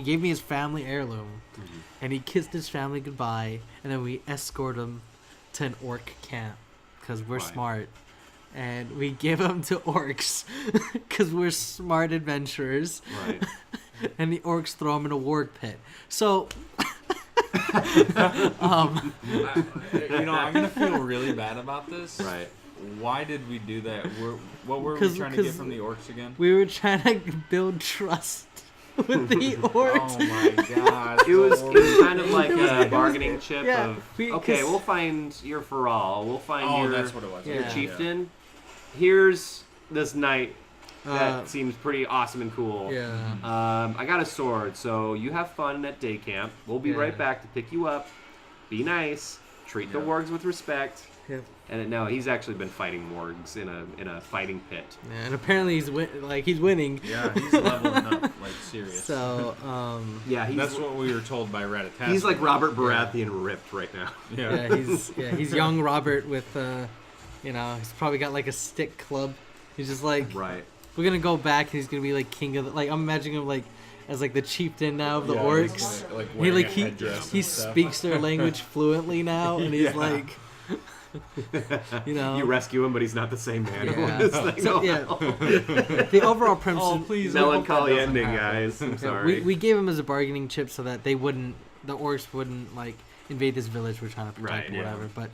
Speaker 2: me his family heirloom, and he kissed his family goodbye, and then we escorted him to an orc camp because we're smart, and we give him to orcs because we're smart adventurers.
Speaker 3: Right.
Speaker 2: And the orcs throw him in a warg pit. So.
Speaker 1: I'm gonna feel really bad about this.
Speaker 3: Right.
Speaker 1: Why did we do that? What were we trying to get from the orcs again?
Speaker 2: We were trying to build trust with the orcs.
Speaker 1: Oh my god!
Speaker 3: It was kind of like a bargaining chip we'll find your Faral. We'll find
Speaker 1: that's what it was.
Speaker 3: Your chieftain. Here's this knight that seems pretty awesome and cool.
Speaker 2: Yeah.
Speaker 3: I got a sword, so you have fun at day camp. We'll be right back to pick you up. Be nice. Treat the wargs with respect.
Speaker 2: Yep.
Speaker 3: And he's actually been fighting wargs in a fighting pit.
Speaker 2: Yeah, and apparently he's winning.
Speaker 1: Yeah, he's leveling up serious.
Speaker 2: So
Speaker 3: that's
Speaker 1: what we were told by Ratatask.
Speaker 3: He's like Robert Baratheon ripped right now.
Speaker 2: Yeah, he's young Robert with he's probably got a stick club. He's just right. We're gonna go back and he's gonna be king of I'm imagining him as the chieftain now of the orcs.
Speaker 1: He
Speaker 2: he speaks their language fluently now, and he's You know,
Speaker 3: you rescue him, but he's not the same man.
Speaker 2: Yeah. So, yeah. The overall premise.
Speaker 1: Oh, please!
Speaker 3: Melancholy ending, guys. I'm
Speaker 2: Yeah,
Speaker 3: sorry.
Speaker 2: we gave him as a bargaining chip so that the orcs wouldn't like invade this village we're trying to protect,
Speaker 3: Right,
Speaker 2: or
Speaker 3: yeah.
Speaker 2: whatever. But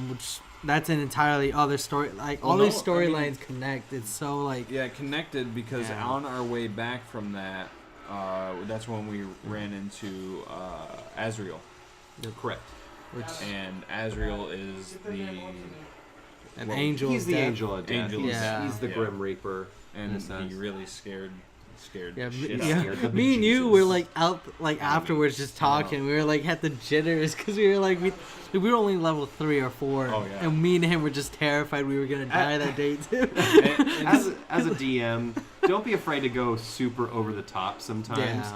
Speaker 2: which that's an entirely other story. Like all these storylines connect. It's so like
Speaker 1: connected because on our way back from that, that's when we ran into Azrael.
Speaker 3: Correct.
Speaker 1: And Azrael is
Speaker 2: an angel.
Speaker 3: He's
Speaker 2: of
Speaker 3: the
Speaker 2: death.
Speaker 3: angel of death. He's the
Speaker 1: Yeah.
Speaker 3: Grim Reaper.
Speaker 1: and he really scared
Speaker 2: Yeah,
Speaker 1: shit
Speaker 2: yeah.
Speaker 1: out of me.
Speaker 2: Me and you were like out like afterwards just talking. We were like had the jitters because we were like we were only level 3 or 4, and me and him were just terrified we were gonna die that day too.
Speaker 3: As a DM, don't be afraid to go super over the top sometimes,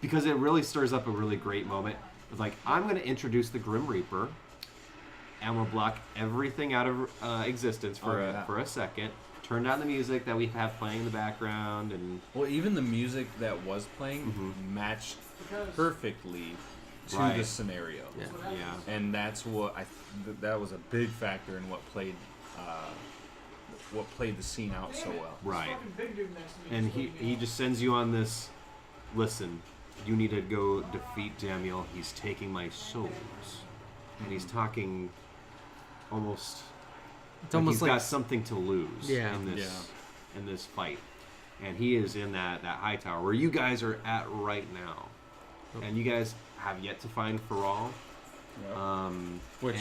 Speaker 3: because it really stirs up a really great moment. It's like, I'm going to introduce the Grim Reaper, and we'll block everything out of existence for a second. Turn down the music that we have playing in the background, and
Speaker 1: even the music that was playing matched perfectly to the scenario.
Speaker 3: Yeah.
Speaker 1: And that's what that was a big factor in what played the scene out so well.
Speaker 3: Right. And he just sends you on this. Listen, you need to go defeat Damiel. He's taking my souls, and he's talking almost.
Speaker 2: It's almost
Speaker 3: he's got something to lose in this fight, and he is in that high tower where you guys are at right now, and you guys have yet to find Faral.
Speaker 1: Which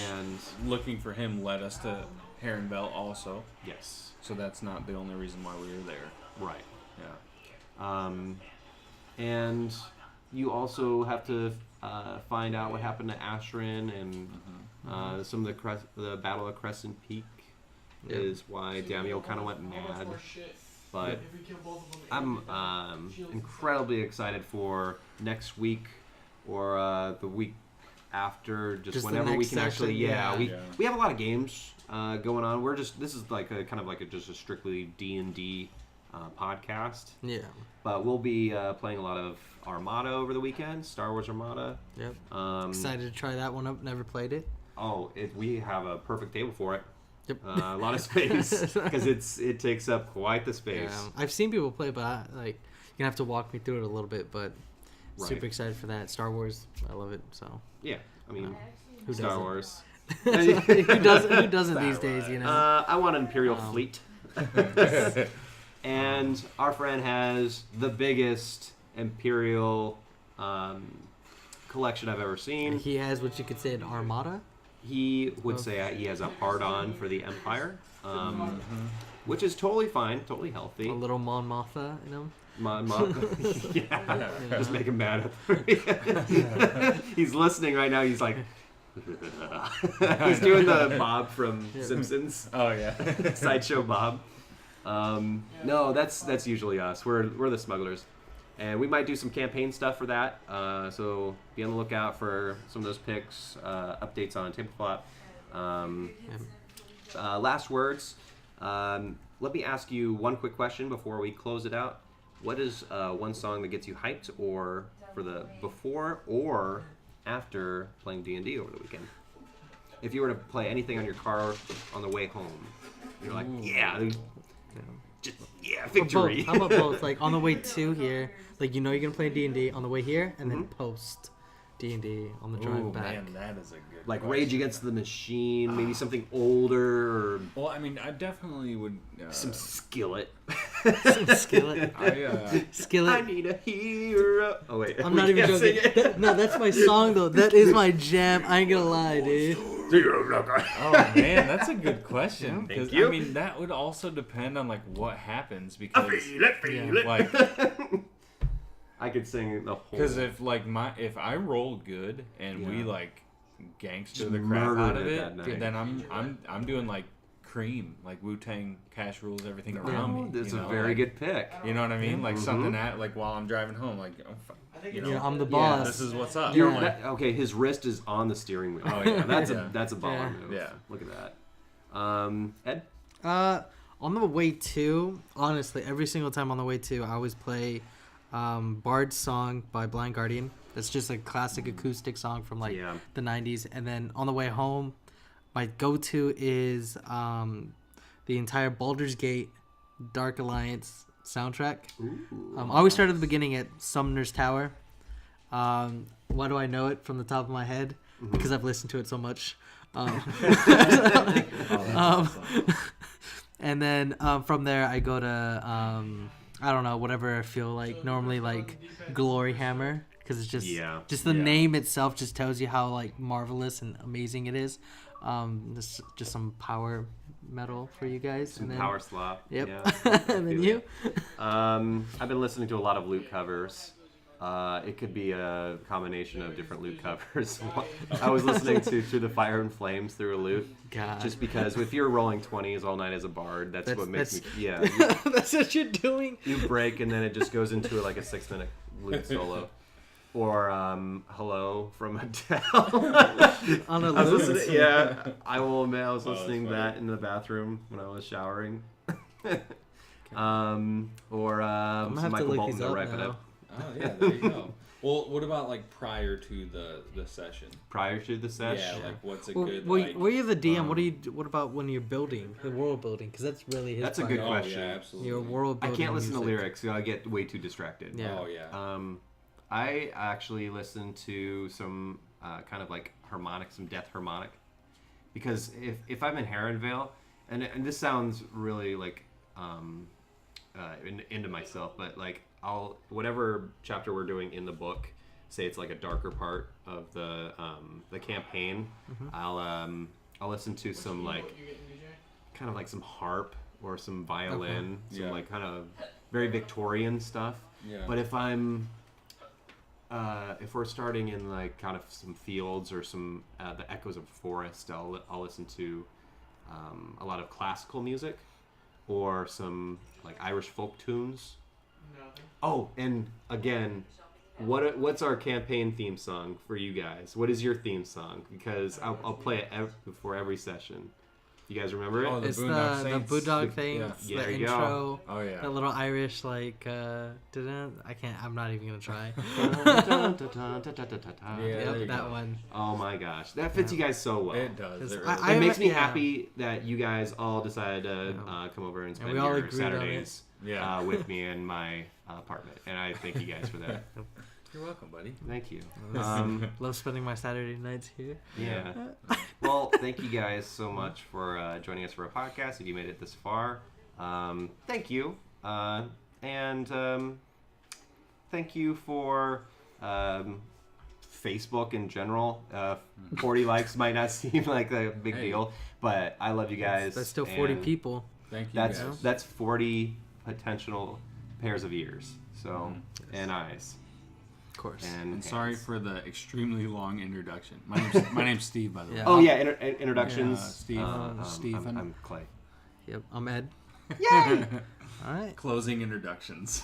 Speaker 1: looking for him led us to Herrenbelt also.
Speaker 3: Yes.
Speaker 1: So that's not the only reason why we were there.
Speaker 3: Right.
Speaker 1: Yeah.
Speaker 3: And you also have to find out what happened to Ashrin and some of the Battle of Crescent Peak is why Damiel kind of went mad. But I'm incredibly excited for next week or the week after, just whenever we can
Speaker 2: session,
Speaker 3: actually. We have a lot of games going on. This is like just a strictly D&D podcast.
Speaker 2: Yeah.
Speaker 3: But we'll be playing a lot of Armada over the weekend, Star Wars Armada.
Speaker 2: Yep. Excited to try that one up. Never played it.
Speaker 3: Oh, we have a perfect table for it.
Speaker 2: Yep.
Speaker 3: A lot of space because it takes up quite the space.
Speaker 2: Yeah. I've seen people play, but you're gonna have to walk me through it a little bit. But super excited for that. Star Wars, I love it. So
Speaker 3: yeah, I mean,
Speaker 2: who
Speaker 3: Star Wars.
Speaker 2: who doesn't these days? You know.
Speaker 3: I want an Imperial fleet. And our friend has the biggest Imperial collection I've ever seen.
Speaker 2: He has what you could say an armada.
Speaker 3: He would say he has a hard-on for the Empire, which is totally fine, totally healthy.
Speaker 2: A little Mon Mothma in him.
Speaker 3: Just make him mad. He's listening right now. He's like, he's doing the Bob from Simpsons.
Speaker 1: Oh yeah,
Speaker 3: Sideshow Bob. No, that's usually us. We're the smugglers, and we might do some campaign stuff for that. So be on the lookout for some of those picks, updates on Tabletop. Last words. Let me ask you one quick question before we close it out. What is one song that gets you hyped, or for the before or after playing D&D over the weekend? If you were to play anything on your car on the way home, you're like, victory.
Speaker 2: How about both? Like on the way to here, like you're gonna play D&D on the way here, and then post D&D on the drive back.
Speaker 1: Man, that is a good.
Speaker 3: Like Rage Against the Machine, maybe something older, or
Speaker 1: well, I mean, I definitely would.
Speaker 3: some Skillet.
Speaker 2: Some Skillet. Skillet.
Speaker 3: I need a hero. Oh wait,
Speaker 2: I'm not even joking. No, that's my song though. That is my jam. I ain't gonna lie, dude.
Speaker 1: Oh man, that's a good question.
Speaker 3: Thank you.
Speaker 1: I mean, that would also depend on like what happens because
Speaker 3: like I could sing the whole.
Speaker 1: Because if I roll good and we like gangster
Speaker 3: Just
Speaker 1: the crap out of
Speaker 3: murdered it
Speaker 1: it,
Speaker 3: that night.
Speaker 1: then I'm doing like Cream, like Wu-Tang, Cash Rules, everything around me.
Speaker 3: That's a very good pick.
Speaker 1: You know what I mean? Like something that like while I'm driving home, like
Speaker 2: I'm the boss.
Speaker 1: This is what's up.
Speaker 3: Okay, his wrist is on the steering wheel.
Speaker 1: Oh yeah,
Speaker 3: that's a baller move.
Speaker 1: Yeah,
Speaker 3: look at that. Ed?
Speaker 2: On the way to, honestly, every single time on the way to, I always play Bard's Song by Blind Guardian. That's just a classic acoustic song from the 90s. And then on the way home, my go-to is the entire Baldur's Gate Dark Alliance soundtrack. I always start at the beginning at Summoner's Tower. Why do I know it from the top of my head? Because I've listened to it so much. And then from there I go to I don't know, whatever I feel like. Normally like Glory Hammer, because it's just the name itself just tells you how like marvelous and amazing it is. This just some power metal for you guys.
Speaker 3: Some power slop.
Speaker 2: Yep.
Speaker 3: Yeah,
Speaker 2: and then you?
Speaker 3: I've been listening to a lot of lute covers. It could be a combination of different lute covers. I was listening to Through the Fire and Flames through a lute.
Speaker 2: God.
Speaker 3: Just because if you're rolling 20s all night as a bard, that's what makes me... Yeah.
Speaker 2: That's what you're doing?
Speaker 3: You break and then it just goes into like a 6-minute lute solo. Or Hello from Adele.
Speaker 2: On a
Speaker 3: I was
Speaker 2: lute?
Speaker 3: listening, yeah, I will admit I was listening to that in the bathroom when I was showering. Or some Michael Bolton to wrap it up.
Speaker 1: Oh yeah, there you go. Well, what about like prior to the session?
Speaker 3: Prior to the session?
Speaker 1: Yeah, like what's a good
Speaker 2: were you the DM? What about when you're building the world building? Because that's really his.
Speaker 3: That's a good question.
Speaker 1: Yeah, absolutely.
Speaker 2: Your world building.
Speaker 3: I can't listen
Speaker 2: music.
Speaker 3: to lyrics. I get way too distracted.
Speaker 2: Yeah.
Speaker 1: Oh yeah.
Speaker 3: I actually listen to some kind of like harmonic, some death harmonic, because if I'm in Heronvale, and this sounds really like into myself, but like whatever chapter we're doing in the book, say it's like a darker part of the campaign, I'll listen to some like kind of like some harp or some violin, some like kind of very Victorian stuff.
Speaker 1: Yeah.
Speaker 3: But if we're starting in like kind of some fields or some the echoes of a forest, I'll listen to a lot of classical music or some like Irish folk tunes. Oh, and again, what's our campaign theme song for you guys? What is your theme song? Because I'll play it before every session. You guys remember it?
Speaker 1: Oh,
Speaker 2: It's the
Speaker 1: Saints.
Speaker 2: Boondog thing.
Speaker 1: Yeah.
Speaker 2: It's
Speaker 3: Yeah,
Speaker 2: the
Speaker 3: there you
Speaker 2: intro.
Speaker 3: go.
Speaker 1: Oh yeah.
Speaker 2: That little Irish like I can't. I'm not even gonna try.
Speaker 1: Yeah,
Speaker 2: that one.
Speaker 3: Oh my gosh, that fits you guys so well.
Speaker 1: It does. It,
Speaker 2: I-
Speaker 3: It makes me
Speaker 2: yeah.
Speaker 3: happy that you guys all decided to come over and spend
Speaker 2: we all
Speaker 3: your
Speaker 2: agreed on it.
Speaker 3: Saturdays
Speaker 1: Yeah.
Speaker 3: with me in my apartment, and I thank you guys for that.
Speaker 1: You're welcome, buddy.
Speaker 3: Thank you.
Speaker 2: Love spending my Saturday nights here.
Speaker 3: Yeah. Well, thank you guys so much for joining us for a podcast. If you made it this far, thank you. And thank you for Facebook in general. 40 likes might not seem like a big deal, but I love you guys.
Speaker 2: That's still 40
Speaker 3: and
Speaker 2: people.
Speaker 1: Thank you.
Speaker 3: That's
Speaker 1: guys.
Speaker 3: that's 40 potential pairs of ears. So and eyes.
Speaker 2: Of course.
Speaker 1: And sorry
Speaker 3: hands.
Speaker 1: for the extremely long introduction. My name's Steve, by the way.
Speaker 2: Yeah.
Speaker 3: Oh yeah, introductions.
Speaker 1: Yeah, Stephen.
Speaker 3: I'm Clay.
Speaker 2: Yep. I'm Ed.
Speaker 3: Yay!
Speaker 2: All right.
Speaker 1: Closing introductions.